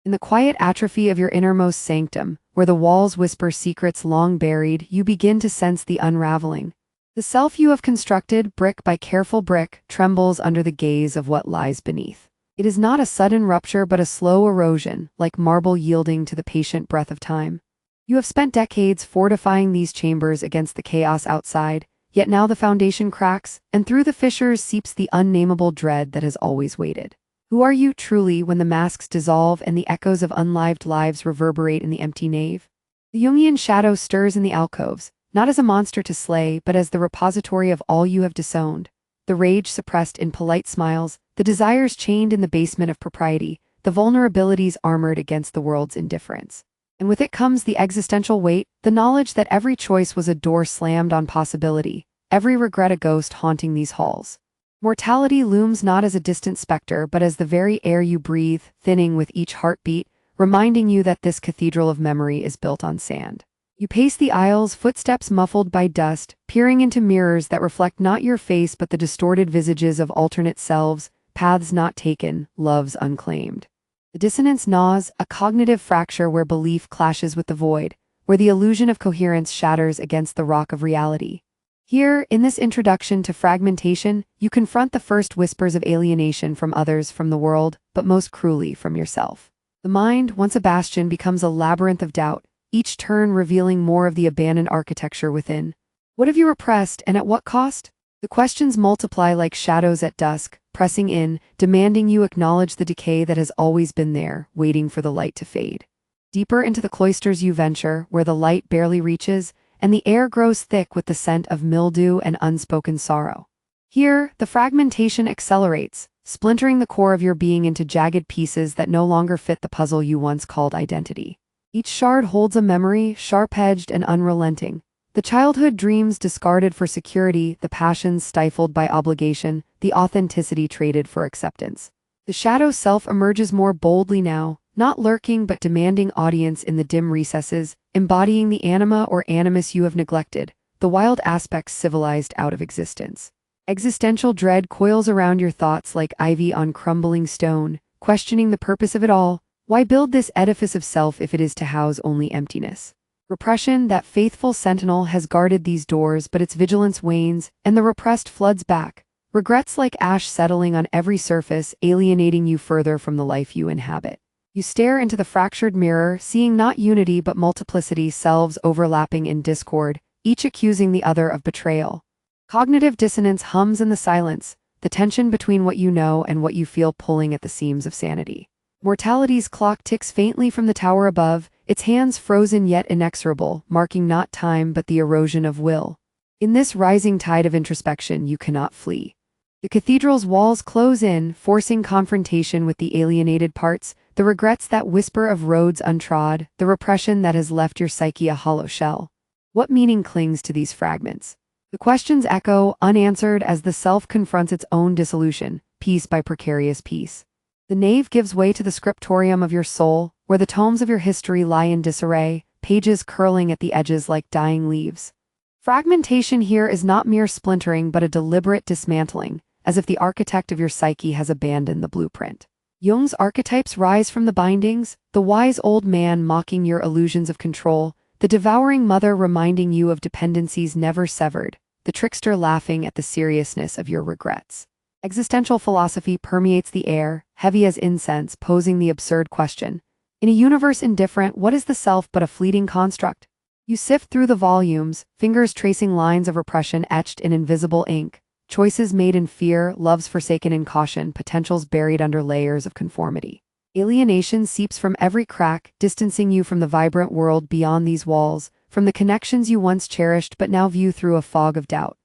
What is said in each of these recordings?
In the quiet atrophy of your innermost sanctum, where the walls whisper secrets long buried, you begin to sense the unraveling. The self you have constructed, brick by careful brick, trembles under the gaze of what lies beneath. It is not a sudden rupture but a slow erosion, like marble yielding to the patient breath of time. You have spent decades fortifying these chambers against the chaos outside, yet now the foundation cracks, and through the fissures seeps the unnameable dread that has always waited. Who are you truly when the masks dissolve and the echoes of unlived lives reverberate in the empty nave? The Jungian shadow stirs in the alcoves, not as a monster to slay, but as the repository of all you have disowned. The rage suppressed in polite smiles, the desires chained in the basement of propriety, the vulnerabilities armored against the world's indifference. And with it comes the existential weight, the knowledge that every choice was a door slammed on possibility, every regret a ghost haunting these halls. Mortality looms not as a distant specter but as the very air you breathe, thinning with each heartbeat, reminding you that this cathedral of memory is built on sand. You pace the aisles, footsteps muffled by dust, peering into mirrors that reflect not your face but the distorted visages of alternate selves, paths not taken, loves unclaimed. The dissonance gnaws, a cognitive fracture where belief clashes with the void, where the illusion of coherence shatters against the rock of reality. Here, in this introduction to fragmentation, you confront the first whispers of alienation from others, from the world, but most cruelly from yourself. The mind, once a bastion, becomes a labyrinth of doubt, each turn revealing more of the abandoned architecture within. What have you repressed, and at what cost? The questions multiply like shadows at dusk, pressing in, demanding you acknowledge the decay that has always been there, waiting for the light to fade. Deeper into the cloisters you venture, where the light barely reaches, and the air grows thick with the scent of mildew and unspoken sorrow. Here, the fragmentation accelerates, splintering the core of your being into jagged pieces that no longer fit the puzzle you once called identity. Each shard holds a memory, sharp-edged and unrelenting. The childhood dreams discarded for security, the passions stifled by obligation, the authenticity traded for acceptance. The shadow self emerges more boldly now, not lurking but demanding audience in the dim recesses, embodying the anima or animus you have neglected, the wild aspects civilized out of existence. Existential dread coils around your thoughts like ivy on crumbling stone, questioning the purpose of it all. Why build this edifice of self if it is to house only emptiness? Repression, that faithful sentinel, has guarded these doors, but its vigilance wanes, and the repressed floods back. Regrets like ash settling on every surface, alienating you further from the life you inhabit. You stare into the fractured mirror, seeing not unity but multiplicity, selves overlapping in discord, each accusing the other of betrayal. Cognitive dissonance hums in the silence, the tension between what you know and what you feel pulling at the seams of sanity. Mortality's clock ticks faintly from the tower above, its hands frozen yet inexorable, marking not time but the erosion of will. In this rising tide of introspection you cannot flee. The cathedral's walls close in, forcing confrontation with the alienated parts, the regrets that whisper of roads untrod, the repression that has left your psyche a hollow shell. What meaning clings to these fragments? The questions echo, unanswered, as the self confronts its own dissolution, piece by precarious piece. The nave gives way to the scriptorium of your soul, where the tomes of your history lie in disarray, pages curling at the edges like dying leaves. Fragmentation here is not mere splintering but a deliberate dismantling, as if the architect of your psyche has abandoned the blueprint. Jung's archetypes rise from the bindings, the wise old man mocking your illusions of control, the devouring mother reminding you of dependencies never severed, the trickster laughing at the seriousness of your regrets. Existential philosophy permeates the air, heavy as incense, posing the absurd question. In a universe indifferent, what is the self but a fleeting construct? You sift through the volumes, fingers tracing lines of repression etched in invisible ink, choices made in fear, loves forsaken in caution, potentials buried under layers of conformity. Alienation seeps from every crack, distancing you from the vibrant world beyond these walls, from the connections you once cherished but now view through a fog of doubt.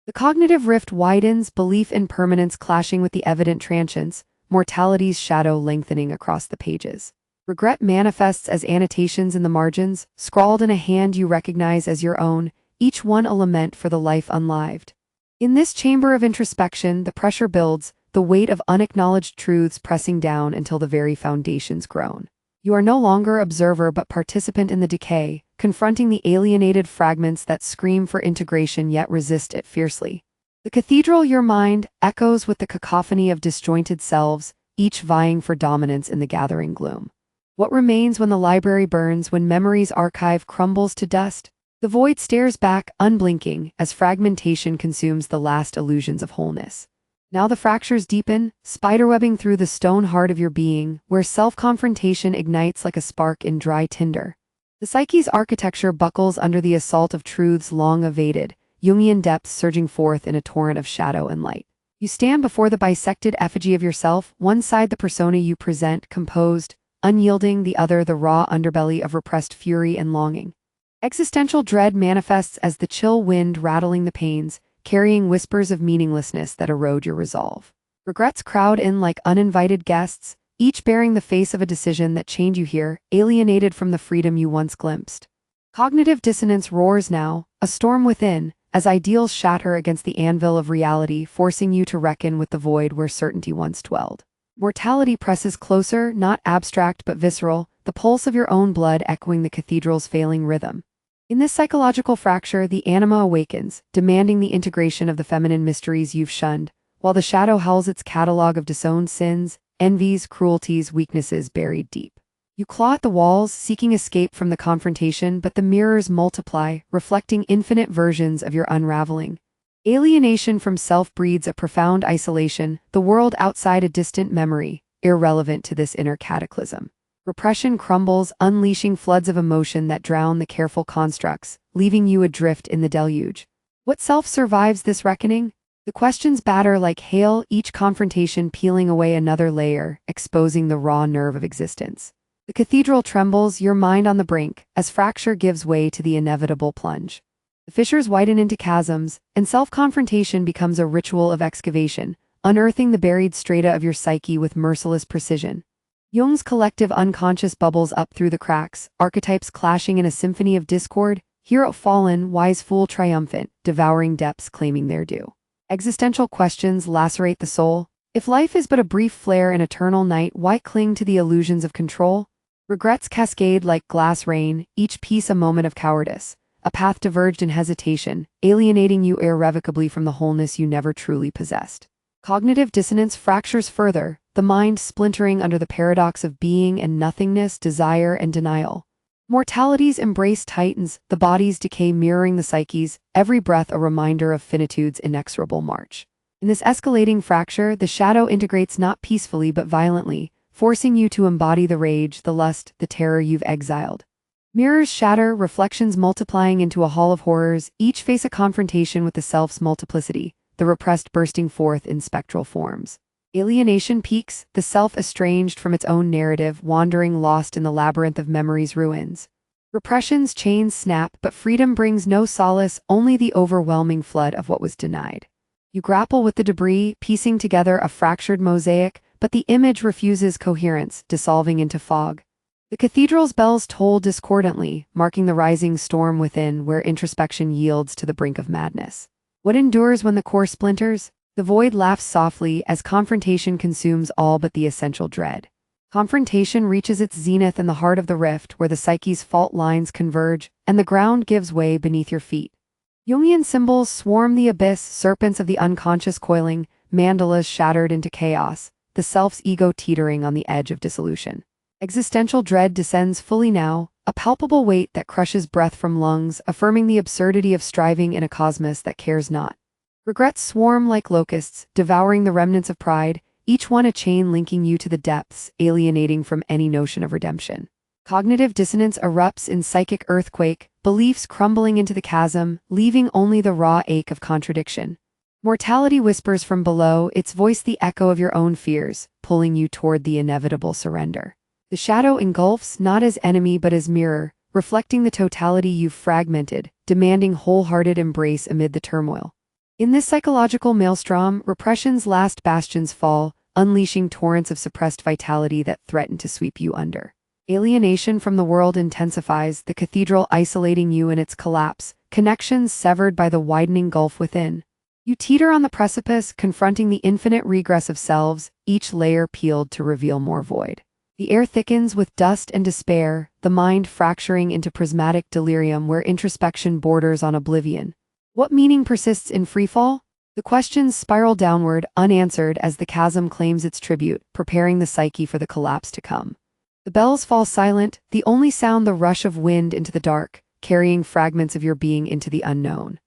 The cognitive rift widens, belief in permanence clashing with the evident transience, mortality's shadow lengthening across the pages. Regret manifests as annotations in the margins, scrawled in a hand you recognize as your own, each one a lament for the life unlived. In this chamber of introspection, the pressure builds, the weight of unacknowledged truths pressing down until the very foundations groan. You are no longer observer but participant in the decay, confronting the alienated fragments that scream for integration yet resist it fiercely. The cathedral, your mind, echoes with the cacophony of disjointed selves, each vying for dominance in the gathering gloom. What remains when the library burns, when memory's archive crumbles to dust? The void stares back, unblinking, as fragmentation consumes the last illusions of wholeness. Now the fractures deepen, spiderwebbing through the stone heart of your being, where self-confrontation ignites like a spark in dry tinder. The psyche's architecture buckles under the assault of truths long evaded, Jungian depths surging forth in a torrent of shadow and light. You stand before the bisected effigy of yourself, one side the persona you present, composed, unyielding, the other the raw underbelly of repressed fury and longing. Existential dread manifests as the chill wind rattling the panes, carrying whispers of meaninglessness that erode your resolve. Regrets crowd in like uninvited guests, each bearing the face of a decision that chained you here, alienated from the freedom you once glimpsed. Cognitive dissonance roars now, a storm within, as ideals shatter against the anvil of reality, forcing you to reckon with the void where certainty once dwelled. Mortality presses closer, not abstract but visceral, the pulse of your own blood echoing the cathedral's failing rhythm. In this psychological fracture, the anima awakens, demanding the integration of the feminine mysteries you've shunned, while the shadow howls its catalog of disowned sins, envies, cruelties, weaknesses buried deep. You claw at the walls, seeking escape from the confrontation, but the mirrors multiply, reflecting infinite versions of your unraveling. Alienation from self breeds a profound isolation, the world outside a distant memory, irrelevant to this inner cataclysm. Repression crumbles, unleashing floods of emotion that drown the careful constructs, leaving you adrift in the deluge. What self survives this reckoning? The questions batter like hail, each confrontation peeling away another layer, exposing the raw nerve of existence. The cathedral trembles, your mind on the brink, as fracture gives way to the inevitable plunge. The fissures widen into chasms, and self-confrontation becomes a ritual of excavation, unearthing the buried strata of your psyche with merciless precision. Jung's collective unconscious bubbles up through the cracks, archetypes clashing in a symphony of discord, hero fallen, wise fool triumphant, devouring depths claiming their due. Existential questions lacerate the soul. If life is but a brief flare in eternal night, why cling to the illusions of control? Regrets cascade like glass rain, each piece a moment of cowardice. A path diverged in hesitation, alienating you irrevocably from the wholeness you never truly possessed. Cognitive dissonance fractures further, the mind splintering under the paradox of being and nothingness, desire and denial. Mortality's embrace tightens, the body's decay mirroring the psyche's, every breath a reminder of finitude's inexorable march. In this escalating fracture, the shadow integrates not peacefully but violently, forcing you to embody the rage, the lust, the terror you've exiled. Mirrors shatter, reflections multiplying into a hall of horrors, each face a confrontation with the self's multiplicity, the repressed bursting forth in spectral forms. Alienation peaks, the self estranged from its own narrative, wandering lost in the labyrinth of memory's ruins. Repression's chains snap, but freedom brings no solace, only the overwhelming flood of what was denied. You grapple with the debris, piecing together a fractured mosaic, but the image refuses coherence, dissolving into fog. The cathedral's bells toll discordantly, marking the rising storm within, where introspection yields to the brink of madness. What endures when the core splinters? The void laughs softly as confrontation consumes all but the essential dread. Confrontation reaches its zenith in the heart of the rift, where the psyche's fault lines converge, and the ground gives way beneath your feet. Jungian symbols swarm the abyss, serpents of the unconscious coiling, mandalas shattered into chaos, the self's ego teetering on the edge of dissolution. Existential dread descends fully now, a palpable weight that crushes breath from lungs, affirming the absurdity of striving in a cosmos that cares not. Regrets swarm like locusts, devouring the remnants of pride, each one a chain linking you to the depths, alienating from any notion of redemption. Cognitive dissonance erupts in psychic earthquake, beliefs crumbling into the chasm, leaving only the raw ache of contradiction. Mortality whispers from below, its voice the echo of your own fears, pulling you toward the inevitable surrender. The shadow engulfs, not as enemy but as mirror, reflecting the totality you've fragmented, demanding wholehearted embrace amid the turmoil. In this psychological maelstrom, repression's last bastions fall, unleashing torrents of suppressed vitality that threaten to sweep you under. Alienation from the world intensifies, the cathedral isolating you in its collapse, connections severed by the widening gulf within. You teeter on the precipice, confronting the infinite regress of selves, each layer peeled to reveal more void. The air thickens with dust and despair, the mind fracturing into prismatic delirium where introspection borders on oblivion. What meaning persists in freefall? The questions spiral downward, unanswered as the chasm claims its tribute, preparing the psyche for the collapse to come. The bells fall silent, the only sound the rush of wind into the dark, carrying fragments of your being into the unknown.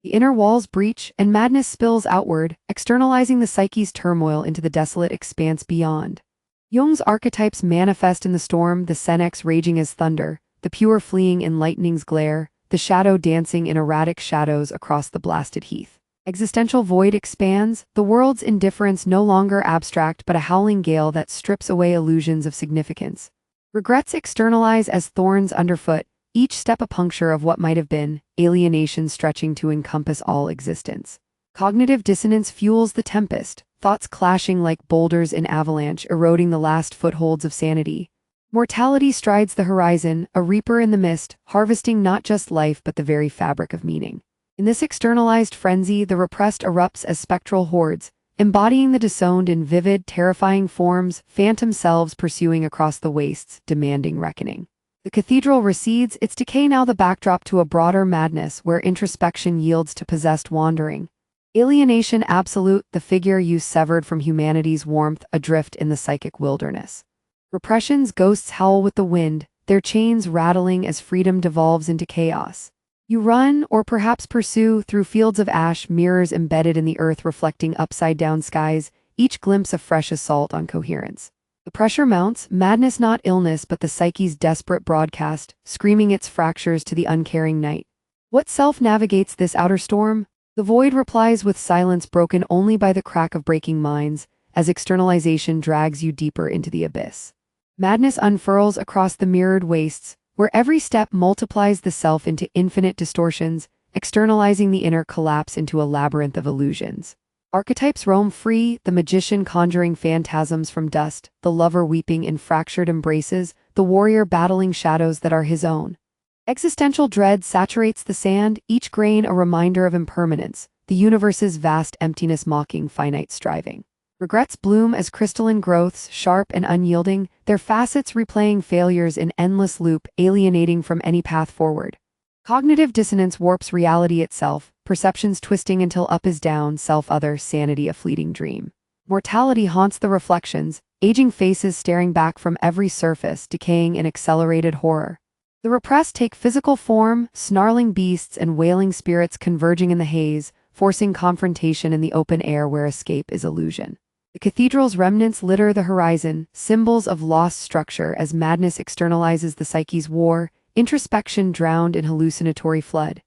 The inner walls breach, and madness spills outward, externalizing the psyche's turmoil into the desolate expanse beyond. Jung's archetypes manifest in the storm, the senex raging as thunder, the pure fleeing in lightning's glare, the shadow dancing in erratic shadows across the blasted heath. Existential void expands, the world's indifference no longer abstract but a howling gale that strips away illusions of significance. Regrets externalize as thorns underfoot, each step a puncture of what might have been, alienation stretching to encompass all existence. Cognitive dissonance fuels the tempest, thoughts clashing like boulders in avalanche, eroding the last footholds of sanity. Mortality strides the horizon, a reaper in the mist, harvesting not just life but the very fabric of meaning. In this externalized frenzy, the repressed erupts as spectral hordes, embodying the disowned in vivid, terrifying forms, phantom selves pursuing across the wastes, demanding reckoning. The cathedral recedes, its decay now the backdrop to a broader madness where introspection yields to possessed wandering. Alienation absolute, the figure you severed from humanity's warmth, adrift in the psychic wilderness. Repression's ghosts howl with the wind, their chains rattling as freedom devolves into chaos. You run, or perhaps pursue, through fields of ash, mirrors embedded in the earth reflecting upside-down skies, each glimpse a fresh assault on coherence. The pressure mounts, madness not illness but the psyche's desperate broadcast, screaming its fractures to the uncaring night. What self navigates this outer storm? The void replies with silence broken only by the crack of breaking minds, as externalization drags you deeper into the abyss. Madness unfurls across the mirrored wastes, where every step multiplies the self into infinite distortions, externalizing the inner collapse into a labyrinth of illusions. Archetypes roam free, the magician conjuring phantasms from dust, the lover weeping in fractured embraces, the warrior battling shadows that are his own. Existential dread saturates the sand, each grain a reminder of impermanence, the universe's vast emptiness mocking finite striving. Regrets bloom as crystalline growths, sharp and unyielding, their facets replaying failures in endless loop, alienating from any path forward. Cognitive dissonance warps reality itself, perceptions twisting until up is down, self-other, sanity a fleeting dream. Mortality haunts the reflections, aging faces staring back from every surface, decaying in accelerated horror. The repressed take physical form, snarling beasts and wailing spirits converging in the haze, forcing confrontation in the open air where escape is illusion. The cathedral's remnants litter the horizon, symbols of lost structure as madness externalizes the psyche's war, introspection drowned in hallucinatory flood.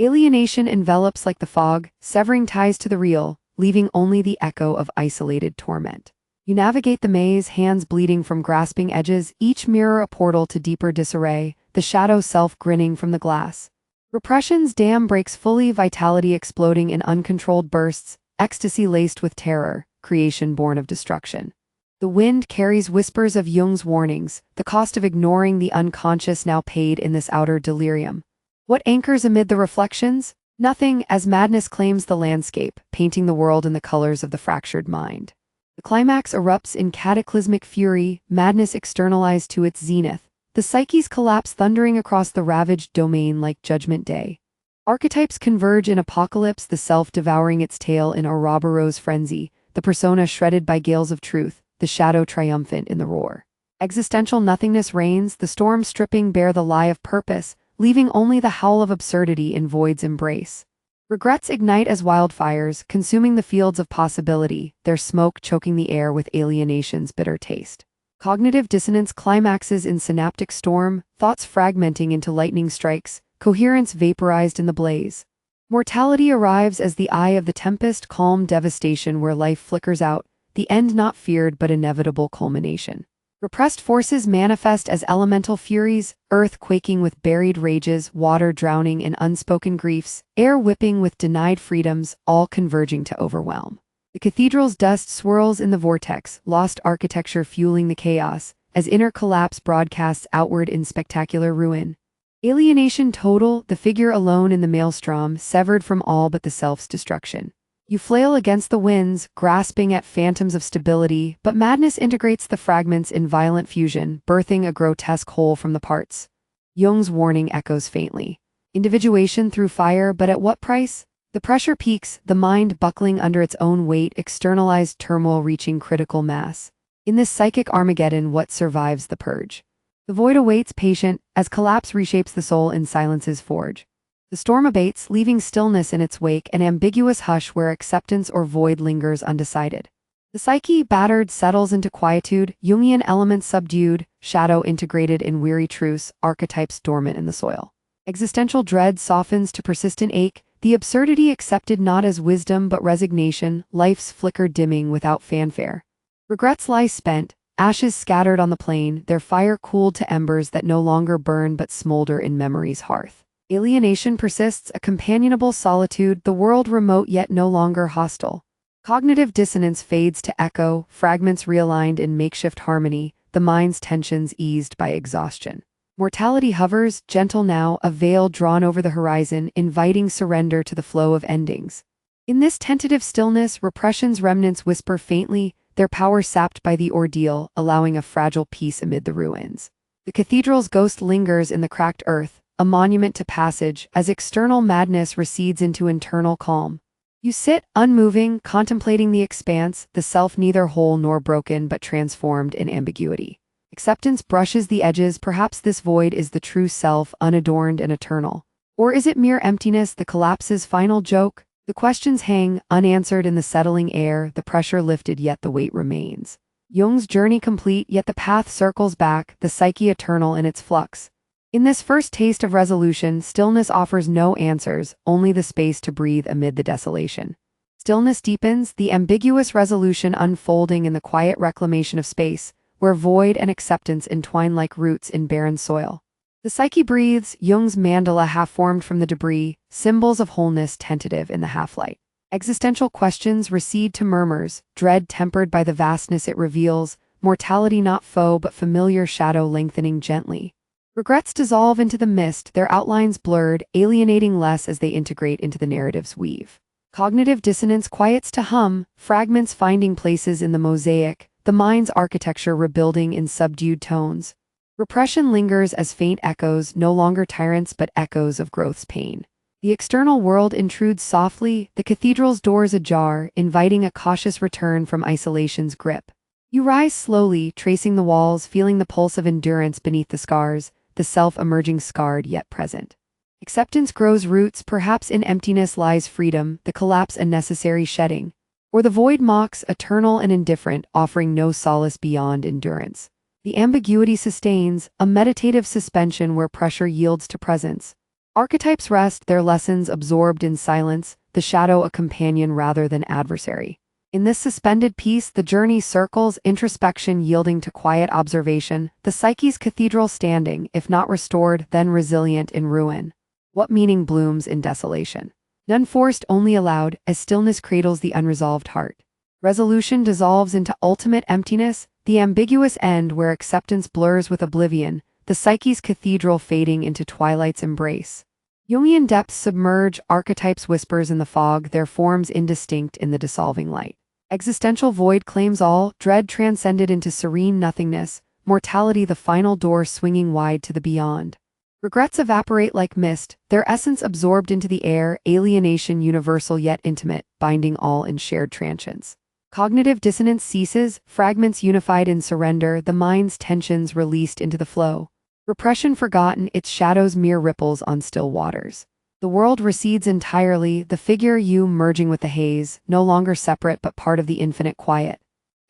Alienation envelops like the fog, severing ties to the real, leaving only the echo of isolated torment. You navigate the maze, hands bleeding from grasping edges, each mirror a portal to deeper disarray, the shadow self grinning from the glass. Repression's dam breaks fully, vitality exploding in uncontrolled bursts, ecstasy laced with terror, creation born of destruction. The wind carries whispers of Jung's warnings, the cost of ignoring the unconscious now paid in this outer delirium. What anchors amid the reflections? Nothing, as madness claims the landscape, painting the world in the colors of the fractured mind. The climax erupts in cataclysmic fury, madness externalized to its zenith, the psyche's collapse thundering across the ravaged domain like Judgment Day. Archetypes converge in apocalypse, the self devouring its tail in Ouroboros frenzy, the persona shredded by gales of truth, the shadow triumphant in the roar. Existential nothingness reigns, the storm stripping bare the lie of purpose, leaving only the howl of absurdity in void's embrace. Regrets ignite as wildfires, consuming the fields of possibility, their smoke choking the air with alienation's bitter taste. Cognitive dissonance climaxes in synaptic storm, thoughts fragmenting into lightning strikes, coherence vaporized in the blaze. Mortality arrives as the eye of the tempest, calm devastation where life flickers out, the end not feared but inevitable culmination. Repressed forces manifest as elemental furies, earth quaking with buried rages, water drowning in unspoken griefs, air whipping with denied freedoms, all converging to overwhelm. The cathedral's dust swirls in the vortex, lost architecture fueling the chaos, as inner collapse broadcasts outward in spectacular ruin. Alienation total, the figure alone in the maelstrom, severed from all but the self's destruction. You flail against the winds, grasping at phantoms of stability, but madness integrates the fragments in violent fusion, birthing a grotesque whole from the parts. Jung's warning echoes faintly. Individuation through fire, but at what price? The pressure peaks, the mind buckling under its own weight, externalized turmoil reaching critical mass. In this psychic Armageddon, what survives the purge? The void awaits patient as collapse reshapes the soul in silence's forge. The storm abates, leaving stillness in its wake, an ambiguous hush where acceptance or void lingers undecided. The psyche, battered, settles into quietude, Jungian elements subdued, shadow integrated in weary truce, archetypes dormant in the soil. Existential dread softens to persistent ache, the absurdity accepted not as wisdom but resignation, life's flicker dimming without fanfare. Regrets lie spent, ashes scattered on the plain, their fire cooled to embers that no longer burn but smolder in memory's hearth. Alienation persists, a companionable solitude, the world remote yet no longer hostile. Cognitive dissonance fades to echo, fragments realigned in makeshift harmony, the mind's tensions eased by exhaustion. Mortality hovers, gentle now, a veil drawn over the horizon, inviting surrender to the flow of endings. In this tentative stillness, repression's remnants whisper faintly, their power sapped by the ordeal, allowing a fragile peace amid the ruins. The cathedral's ghost lingers in the cracked earth, a monument to passage, as external madness recedes into internal calm. You sit, unmoving, contemplating the expanse, the self neither whole nor broken but transformed in ambiguity. Acceptance brushes the edges, perhaps this void is the true self, unadorned and eternal. Or is it mere emptiness, the collapse's final joke? The questions hang, unanswered in the settling air, the pressure lifted yet the weight remains. Jung's journey complete, yet the path circles back, the psyche eternal in its flux. In this first taste of resolution, stillness offers no answers, only the space to breathe amid the desolation. Stillness deepens, the ambiguous resolution unfolding in the quiet reclamation of space, where void and acceptance entwine like roots in barren soil. The psyche breathes, Jung's mandala half-formed from the debris, symbols of wholeness tentative in the half-light. Existential questions recede to murmurs, dread tempered by the vastness it reveals, mortality not foe but familiar shadow lengthening gently. Regrets dissolve into the mist, their outlines blurred, alienating less as they integrate into the narrative's weave. Cognitive dissonance quiets to hum, fragments finding places in the mosaic, the mind's architecture rebuilding in subdued tones. Repression lingers as faint echoes, no longer tyrants but echoes of growth's pain. The external world intrudes softly, the cathedral's doors ajar, inviting a cautious return from isolation's grip. You rise slowly, tracing the walls, feeling the pulse of endurance beneath the scars, the self emerging scarred yet present. Acceptance grows roots, perhaps in emptiness lies freedom, the collapse a necessary shedding. Or the void mocks, eternal and indifferent, offering no solace beyond endurance. The ambiguity sustains, a meditative suspension where pressure yields to presence. Archetypes rest, their lessons absorbed in silence, the shadow a companion rather than adversary. In this suspended peace, the journey circles, introspection yielding to quiet observation, the psyche's cathedral standing, if not restored, then resilient in ruin. What meaning blooms in desolation? None forced, only allowed, as stillness cradles the unresolved heart. Resolution dissolves into ultimate emptiness, the ambiguous end where acceptance blurs with oblivion, the psyche's cathedral fading into twilight's embrace. Jungian depths submerge, archetypes whispers in the fog, their forms indistinct in the dissolving light. Existential void claims all, dread transcended into serene nothingness, mortality the final door swinging wide to the beyond. Regrets evaporate like mist, their essence absorbed into the air, alienation universal yet intimate, binding all in shared transience. Cognitive dissonance ceases, fragments unified in surrender, the mind's tensions released into the flow. Repression forgotten, its shadows mere ripples on still waters. The world recedes entirely, the figure you merging with the haze, no longer separate but part of the infinite quiet.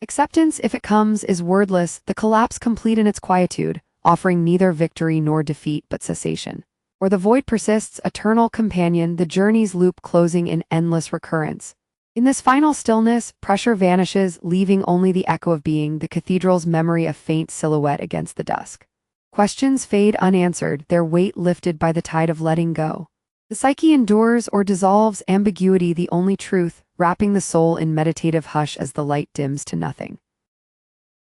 Acceptance, if it comes, is wordless, the collapse complete in its quietude, offering neither victory nor defeat but cessation. Or the void persists, eternal companion, the journey's loop closing in endless recurrence. In this final stillness, pressure vanishes, leaving only the echo of being, the cathedral's memory a faint silhouette against the dusk. Questions fade unanswered, their weight lifted by the tide of letting go. The psyche endures or dissolves, ambiguity the only truth, wrapping the soul in meditative hush as the light dims to nothing.